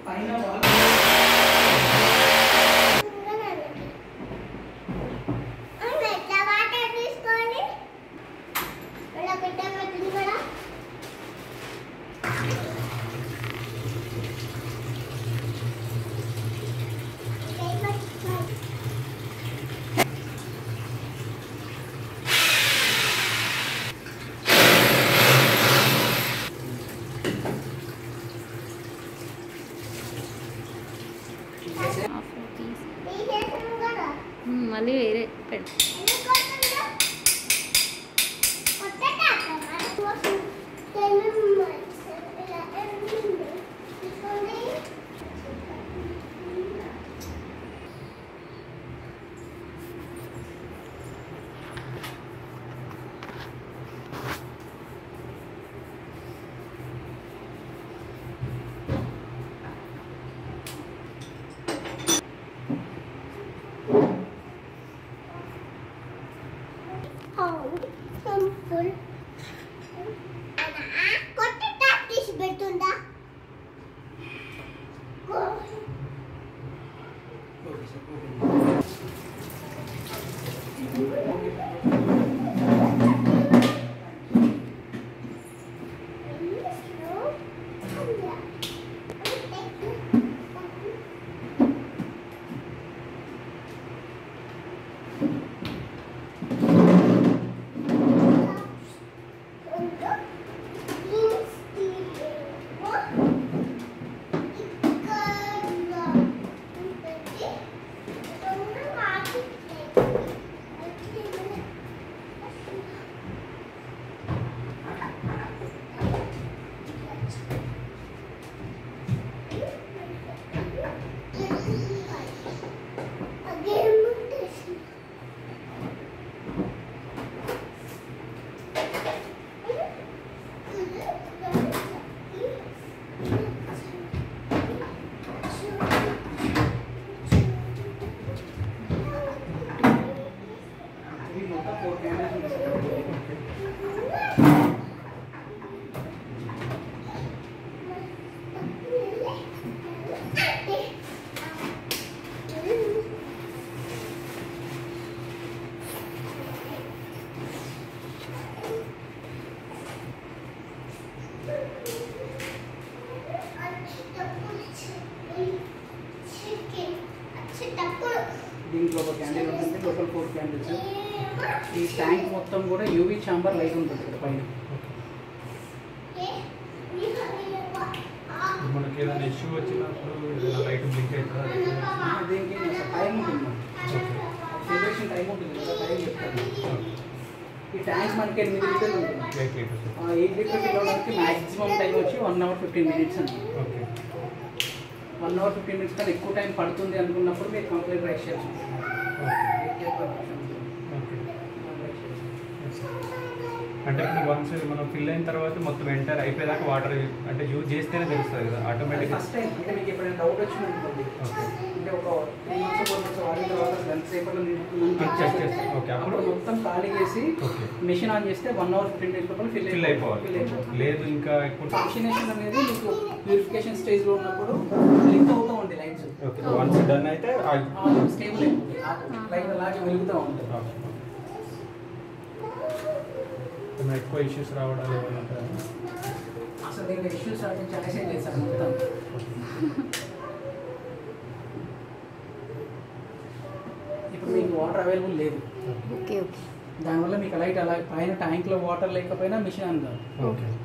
పైన వాల్ మళ్ళీ వేరే పెట్టు. దీంట్లో ఒక క్యాండిల్ ఉంటుంది, టోటల్ 4 క్యాండిల్స్. ఈ ట్యాంక్ మొత్తం కూడా యూవీ చాంబర్ లైట్ ఉంటుంది ఇక్కడ పైన. మనకి ఏదైనా ఇష్యూ వచ్చినప్పుడు ఏదైనా లైట్ బ్లింక్ అవుతుందా? దీనికి టైం ఉంటుంది, ఫిల్టరేషన్ టైం ఉంటుంది, టైం చెప్తాను. ఈ ట్యాంక్ మనకి 8 లీటర్లు ఉంటుంది. 8 లీటర్ ఫిల్ అవడానికి మ్యాక్సిమం టైం వచ్చి 1 అవర్ 15 మినిట్స్ అండి. 1 అవర్ 15 మినిట్స్ కన్నా ఎక్కువ టైం పడుతుంది అనుకున్నప్పుడు మీరు కంప్లైంట్ రైట్ చేయొచ్చు. అంటే ఇప్పుడు వన్స్ మనం ఫిల్ అయిన తర్వాత మొత్తం ఎంటర్ అయిపోయేదాకా వాటర్ అంటే యూజ్ చేస్తేనే తెలుస్తుంది కదా ఆటోమేటిక్గా. ఫస్ట్ టైం అంటే మీకు ఎప్పుడైనా డౌట్ వచ్చింది అనుకోండి, అంటే ఒక 3 months 4 months వాడిన తర్వాత గంట సేపట్లో అప్పుడు మొత్తం ఖాళీ చేసి మిషన్ ఆన్ చేస్తే 1 అవర్ 15 minutes లోపల ఫిల్ అయిపోవాలి. లేదు ఇంకా ఇప్పుడు ఫంక్షనేషన్ అనేది మీకు ప్యూరిఫికేషన్ స్టేజ్లో ఉన్నప్పుడు లింక్ అవుతూ ఉంటుంది లైట్స్. వన్స్ డన్ అయితే స్టేబుల్ అయిపోతుంది, లైట్ అలాగే వెలుగుతూ ఉంటుంది. ఎక్కువ ఇష్యూస్ రావడాలు ఏమైనా ఉంటాయా? అసలు దీనికి ఇష్యూస్ రావడం ఛాయిస్ ఏం లేదు సార్ మొత్తం. ఇప్పుడు మీకు వాటర్ అవైలబుల్ లేదు, ఓకే ఓకే. దానివల్ల మీకు లైట్ అలా పైన ట్యాంక్లో వాటర్ లేకపోయినా మిషన్ ఆన్ కాదు.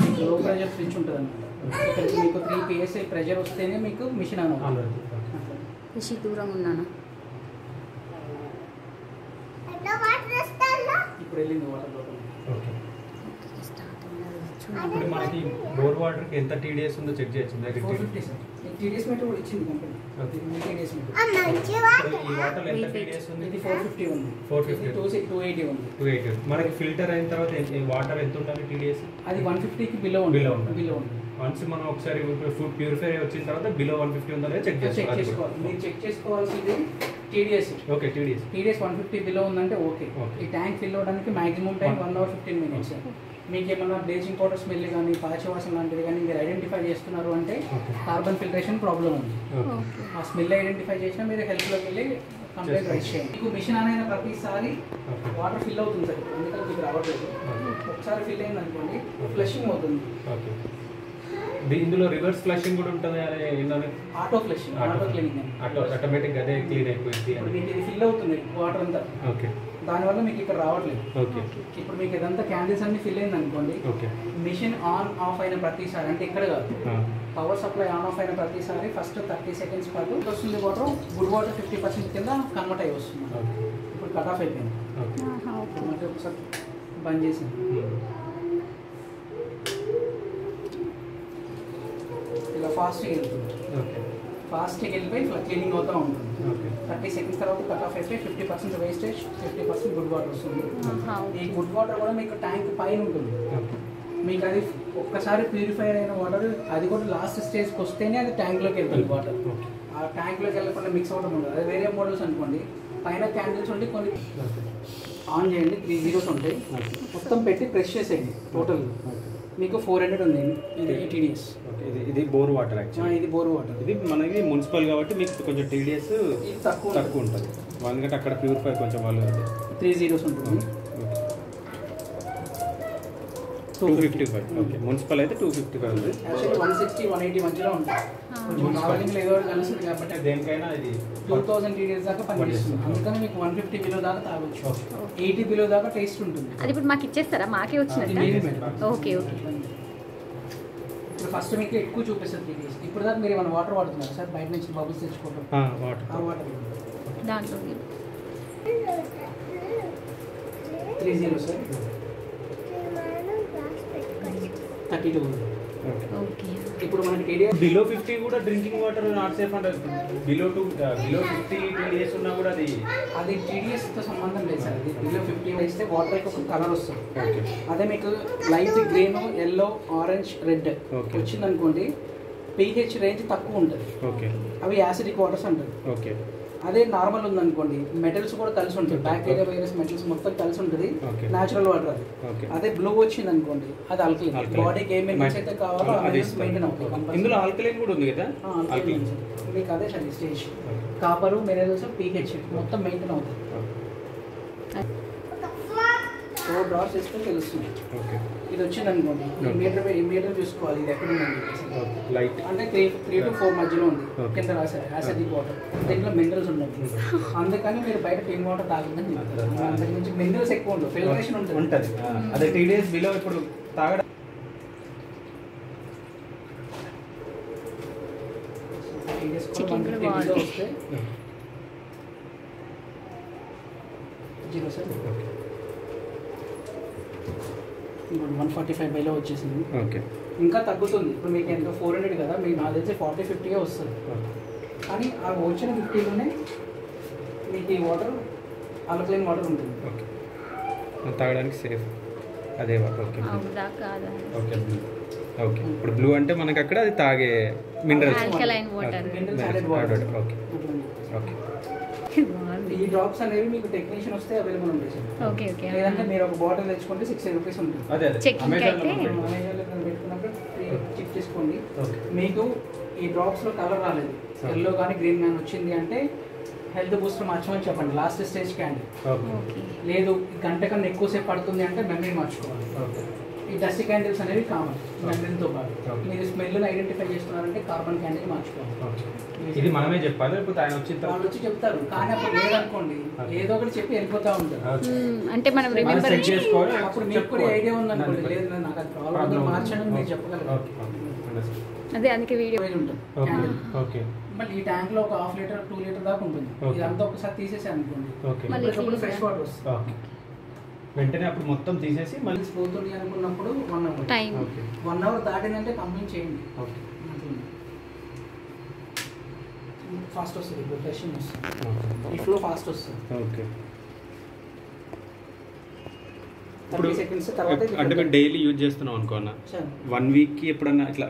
మీకు లో ప్రెషర్ స్విచ్ ఉంటుంది అనమాట. ఇక్కడికి మీకు 3 PSI ప్రెషర్ వస్తేనే మీకు మిషన్ ఆన్ అవుతుంది. కృషి దూరం ఉన్నానా? ఇప్పుడు వెళ్ళింది వాటర్ లోపల. ఇప్పుడు మనకి బోర్ వాటర్కి ఎంత TDS ఉందో చెక్ చేయొచ్చు. 450 సార్. TDS మీటర్ కూడా ఇచ్చింది కంపెనీ. TDS meter. ఈ వాటర్ ఎంత TDS ఉంది? ఇది 450 ఉంది. 450 280 ఉంది. 280. మనకి ఫిల్టర్ అయిన తర్వాత వాటర్ ఎంత ఉండాలి TDS? అది 150కి బిలో ఉంది. వన్స్ మనం ఒకసారి ప్యూరిఫై వచ్చిన తర్వాత బిలో 150 ఉందా చెక్ చేసుకోవాలి. మీరు చెక్ చేసుకోవాల్సింది TDS. ఓకే, TDS 150 బిలో ఉందంటే ఓకే. ఈ ట్యాంక్ ఫిల్ అవ్వడానికి మాక్సిమం టైం 1 అవర్ 15 మినిట్స్. మీకు ఏమన్నా బ్లీచింగ్ పౌడర్ స్మెల్ కానీ పాచివాసన లాంటిది కానీ మీరు ఐడెంటిఫై చేస్తున్నారు అంటే కార్బన్ ఫిల్టరేషన్ ప్రాబ్లం ఉంది. ఆ స్మెల్ ఐడెంటిఫై చేసినా మీరు హెల్త్లోకి వెళ్ళి కంప్లైంట్ రైజ్ చేయండి. మీకు మిషన్ ఆన్ అయిన ప్రతిసారి వాటర్ ఫిల్ అవుతుంది సార్, అందుకని మీకు రావట్లేదు. ఒకసారి ఫిల్ అయింది అనుకోండి ఫ్లషింగ్ అవుతుంది. ఇందులో రివర్స్ ఫ్లషింగ్ కూడా ఉంటుంది, auto flushing, auto cleaning, automatic అదే క్లీన్ అయిపోయింది. ఇది ఫిల్ అవుతుంది వాటర్ అంతా, ఓకే, దానివల్ల మీకు ఇక్కడ రావట్లేదు. ఓకే, ఇప్పుడు మీకు ఇదంతా క్యాండిల్స్ అన్ని ఫిల్ అయింది అనుకోండి, ఓకే, మిషన్ ఆన్ ఆఫ్ అయిన ప్రతిసారి అంటే ఇక్కడ కాదు, పవర్ సప్లై ఆన్ ఆఫ్ అయిన ప్రతిసారి ఫస్ట్ 30 సెకండ్స్ పాటు వస్తుంది వాటర్, గుడ్ వాటర్ 50% కింద కన్వర్ట్ అయ్యి వస్తుంది. ఇప్పుడు కట్ ఆఫ్ అయిపోయింది. మళ్ళీ ఒకసారి బంద్ చేసింది. ఇలా ఫాస్ట్గా వెళ్తుంది, ఫాస్ట్గా వెళ్ళిపోయి ఇట్లా క్లీనింగ్ అవుతూ ఉంటుంది. 30 సెకండ్స్ తర్వాత కట్ ఆఫ్ అయిపోయి 50% వేస్టేజ్, 50% గుడ్ వాటర్ వస్తుంది. ఈ గుడ్ వాటర్ కూడా మీకు ట్యాంక్ పైన ఉంటుంది. మీకు అది ఒక్కసారి ప్యూరిఫైర్ అయిన వాటర్ అది కూడా లాస్ట్ స్టేజ్కి వస్తేనే అది ట్యాంక్లోకి వెళ్తుంది వాటర్. ఆ ట్యాంక్లోకి వెళ్ళకుండా మిక్స్ అవ్వడం ఉండదు. అది వేరే మోడల్స్ అనుకోండి, పైన క్యాండిల్స్ ఉండి కొన్ని ఆన్ చేయండి, 3 zeros ఉంటాయి, మొత్తం పెట్టి ప్రెస్ చేసేయండి. టోటల్ మీకు 400 ఉంది. ఇది TDS, ఇది బోర్ వాటర్ యాక్చువల్లీ. ఇది బోర్ వాటర్. ఇది మనకి మున్సిపల్ కాబట్టి మీకు కొంచెం TDS తక్కువ ఉంటుంది. ఎందుకంటే అక్కడ ప్యూరిఫై కొంచెం వాళ్ళు 3 zeros ఉంటుంది. 255. ఓకే, మున్సిపల్ అయితే 255 ఉంది. యాక్చువల్లీ 160, 180 మధ్యలో ఉంటుంది. కొంచెం ట్రావెలింగ్లో ఏదో కలుస్తుంది కాబట్టి దేనికైనా ఇది 2000 TDS దాకా పనిచేస్తుంది. అందుకని మీకు 150 బిలో దాకా తాగొచ్చు, 80 బిలో దాకా టేస్ట్ ఉంటుంది. అది ఇప్పుడు మాకు ఇచ్చేస్తారా? మాకే వచ్చినట్టు. Okay, okay. ఇప్పుడు ఫస్ట్ మీకు ఎక్కువ చూపిస్తుంది TDS. ఇప్పుడు దాకా మీరు ఏమైనా వాటర్ వాడుతున్నారు సార్? బయట నుంచి బబుల్స్ తెచ్చుకోవడం, ఆ వాటర్ దాంట్లో 3 zeros సార్, 32. ఓకే. ఇప్పుడు మనకి TDS బిలో 50 కూడా డ్రింకింగ్ వాటర్ నాట్ సేఫ్ అంటే బిలో 50 TDS ఉన్నా కూడా అది TDS తో సంబంధం లేదు సార్. అది బిలో 50 వేస్తే వాటర్ ఒక కలర్ వస్తుంది. అదే మీకు light green, yellow, orange, red వచ్చింది అనుకోండి, pH రేంజ్ తక్కువ ఉంటుంది. ఓకే, అవి యాసిడిక్ వాటర్స్ అంటారు. ఓకే. అదే నార్మల్ ఉందనుకోండి, మెటల్స్ కూడా కలిసి ఉంటుంది, బ్యాక్టీరియా, వైరస్, మెటల్స్ మొత్తం కలిసి ఉంటుంది, న్యాచురల్ వాటర్ అది. అదే బ్లూ వచ్చింది అనుకోండి, అది ఆల్కలైన్. బాడీకి ఏ మినరల్స్ అయితే కావాలో ఆ మినరల్స్ మెయింటైన్ అవుతాయి. ఇందులో ఆల్కలైన్ కూడా ఉంది కదా? ఆల్కలైన్ మీకు అదే సార్ స్టేజ్. కాపరు, మినరల్స్, pH మొత్తం మెయింటైన్ అవుతాయి. 4 డ్రాప్స్ వేస్తే తెలుస్తుంది. ఇది వచ్చింది అనుకోండి, మీటర్ చూసుకోవాలి ఇది ఎక్కడ ఉందని చెప్పేసి. లైట్ అంటే 3 to 4 మధ్యలో ఉంది, కింద రాశారు యాసిడిక్ వాటర్. దీంట్లో మినరల్స్ ఉండవు, అందుకని మీరు బయట క్లీన్ వాటర్ తాగదని చెప్తారు. అంతకు మించి మినరల్స్ ఎక్కువ ఉండవు, ఫిల్టరేషన్ ఉంటుంది. అదే TDS బిలో ఇప్పుడు తాగడం వస్తే 0 సార్. ఇప్పుడు 145 బైలో వచ్చేసింది. ఓకే, ఇంకా తగ్గుతుంది. ఇప్పుడు మీకు ఎంత 400 కదా, మీకు నాకు తెలిసి 40-50 వస్తుంది. కానీ ఆ వచ్చిన 50లోనే మీకు ఈ వాటర్ ఆల్కలైన్ వాటర్ ఉంటుంది. ఓకే, తాగడానికి సేఫ్ అదే వాటర్. Okay, okay, okay. ఇప్పుడు బ్లూ అంటే మనకి అక్కడ అది తాగే minerals, alkaline water. Okay, okay. ఈ డ్రాప్స్ అనేవి మీకు టెక్నీషియన్ వస్తే అవైలబుల్ ఉంటాయి సార్. Okay, okay. లేదంటే మీరు ఒక బాటిల్ తెచ్చుకుంటే 60 రూపీస్ ఉంటుంది. అదే చెకింగ్ అయితే పెట్టుకున్నప్పుడు చెక్ చేసుకోండి. మీకు ఈ డ్రాప్స్లో కలర్ రాలేదు, ఎల్లో కానీ గ్రీన్ కానీ వచ్చింది అంటే హెల్త్ బూస్టర్ మార్చమని చెప్పండి, లాస్ట్ స్టేజ్ క్యాండిల్. లేదు గంట కన్నా ఎక్కువసేపు పడుతుంది అంటే మెమరీ మార్చుకోవాలి. ఈ డస్ట్ క్యాండిల్స్ అనేవి కామన్ మెమరీతో పాటు. మీరు స్మెల్ని ఐడెంటిఫై చేస్తున్నారంటే కార్బన్ క్యాండిల్ మార్చుకోవాలి. ఇది మనమే చెప్పాలి, లేకపోతే ఆయన వాళ్ళు వచ్చి చెప్తారు, కానీ అప్పుడు లేదనుకోండి ఏదో ఒకటి చెప్పి వెళ్ళిపోతా ఉంటారు. అంటే మనం రిమెంబర్ చేసుకోవాలి. అప్పుడు మీకు కూడా ఐడియా ఉందనుకోండి, లేదు నాకు అది ప్రాబ్లం మార్చడం మీరు చెప్పగలరు. అదే అందుకే వీడియో ఉంటుంది. మళ్ళీ ఈ ట్యాంక్ లో ఒక 1/2 లీటర్ 2 లీటర్ దాకా ఉంటుంది. ఇదంతా ఒకసారి తీసేసి అనుకోండి, ఫ్రెష్ వాటర్ వస్తుంది. వెంటనే అప్పుడు మొత్తం తీసేసి మళ్ళీ పోతుంది అనుకున్నప్పుడు 1 అవర్ టైం, 1 అవర్ దాటిందంటే కంప్లీట్ చేయండి. ఫాస్ట్ వస్తుంది, ఇప్పుడు ఫ్రెషింగ్ వస్తుంది, ఈ ఫ్లో ఫాస్ట్ వస్తుంది. ఓకే, 30 సెకండ్స్ తర్వాత అంటే మేము డైలీ యూజ్ చేస్తున్నాం అనుకోన్నా, 1 వీక్కి ఎప్పుడన్నా ఇట్లా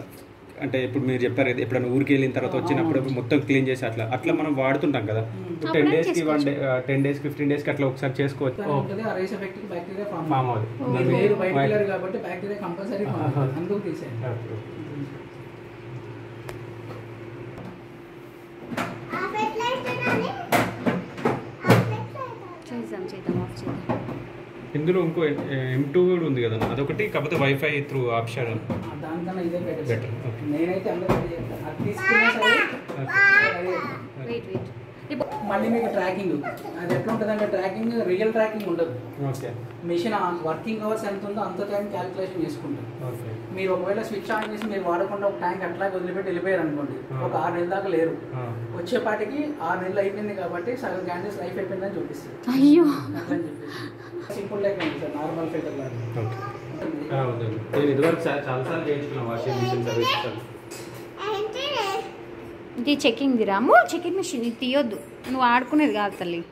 అంటే ఇప్పుడు మీరు చెప్పారు కదా ఎప్పుడైనా ఊరికి వెళ్ళిన తర్వాత వచ్చినప్పుడు మొత్తం క్లీన్ చేసి అట్లా మనం వాడుతుంటాం కదా 10 డేస్కి 1 డే 10 డేస్కి 15 డేస్కి అట్లా ఒకసారి చేసుకోవచ్చు. ఉంటుంది ఆ రేస్ ఎఫెక్ట్ బ్యాక్టీరియా ఫామ్ ఫామ్ అవుతుంది. మీరు బయట వెళ్ళారు కాబట్టి బ్యాక్టీరియా కంపల్సరీ ఫామ్ అవుతుంది, అందుకు తీసేయండి. చేద్దాం ఆఫ్ చేద్దాం. ఇందులో ఇంకో M2 కూడా ఉంది కదా అదొకటి, కాకపోతే వైఫై త్రూ ఆప్షన్ దానికన్నా ఇదే బెటర్. బెటర్. నేనైతే అందరూ చెప్తాను అది తీసుకున్నా సరే వెయిట్ మళ్ళీ మీకు ట్రాకింగ్ అది ఎట్లా ఉంటుంది అంటే ట్రాకింగ్ రియల్ ట్రాకింగ్ ఉండదు. ఓకే మిషన్ వర్కింగ్ అవర్స్ ఎంత ఉందో అంత టైం క్యాలిక్యులేషన్ చేసుకుంటాం. ఓకే మీరు ఒకవేళ స్విచ్ ఆన్ చేసి మీరు వాడకుండా ఒక ట్యాంక్ అట్లా వదిలిపెట్టి వెళ్ళిపోయారు అనుకోండి, ఒక 6 నెలల దాకా లేరు. వచ్చేపాటికి 6 నెలలు అయిపోయింది కాబట్టి సగం క్యాండిల్స్ లైఫ్ అయిపోయిందని చూపిస్తుంది. అయ్యో అట్లా అని చెప్పేసి సింపుల్ లైక్ ఉంది సార్, నార్మల్ ఫిల్టర్ లాగా ఓకే. నేను ఇదివరకు చాలాసార్లు చేయించుకున్నాను వాషింగ్ మిషన్ సర్వీస్. ఇది checking the Ramu, checking machine ఇది తీయొద్దు, నువ్వు ఆడుకునేది కాదు తల్లి.